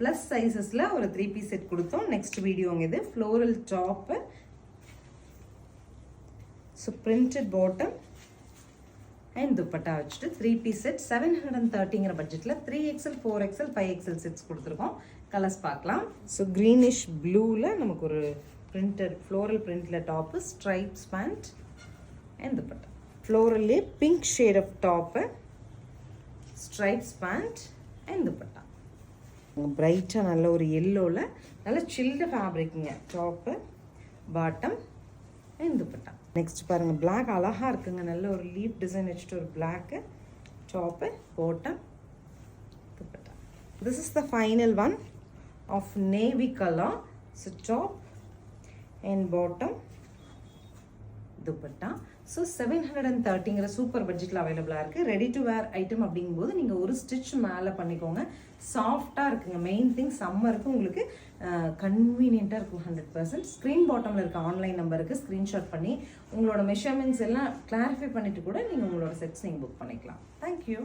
Plus சைஸஸில் ஒரு 3 piece set கொடுத்தோம். Next வீடியோங்க இது. Floral top, so printed bottom and dupatta வச்சுட்டு 3 பீஸ் செட் 730ங்கிற பட்ஜெட்டில் 3XL 4XL 5XL செட்ஸ் கொடுத்துருக்கோம். கலர்ஸ் பார்க்கலாம். ஸோ க்ரீனிஷ் ப்ளூவில் நமக்கு ஒரு பிரிண்டட் ஃப்ளோரல் பிரிண்டில் top, stripes pant and dupatta. ஃப்ளோரல்லே pink shade of top, stripes pant and dupatta. பிரைட்டாக நல்ல ஒரு எல்லோவில் நல்ல சில்டு ஃபேப்ரிக்குங்க. Top, bottom and dupatta. Next பாருங்கள், பிளாக் அழகாக இருக்குங்க. நல்ல ஒரு லீப் டிசைன் வச்சுட்டு ஒரு black, top, bottom, dupatta. This is the final one of navy colour. So top and bottom, dupatta. So 730ங்கிற சூப்பர் பட்ஜெட்டில் அவைலபிளாக இருக்குது. ரெடி டு வேர் ஐட்டம் அப்படிங்கும்போது நீங்கள் ஒரு ஸ்டிச் மேலே பண்ணிக்கோங்க. சாஃப்டாக இருக்குங்க. மெயின் திங் சம்மருக்கு உங்களுக்கு கன்வீனியண்ட்டாக இருக்கும். 100%. ஸ்க்ரீன் பாட்டமில் இருக்க ஆன்லைன் நம்பருக்கு ஸ்க்ரீன்ஷாட் பண்ணி உங்களோட மெஷர்மெண்ட்ஸ் எல்லாம் கிளாரிஃபை பண்ணிவிட்டு கூட நீங்கள் உங்களோட செட்ஸ் நீங்கள் புக் பண்ணிக்கலாம். தேங்க்யூ.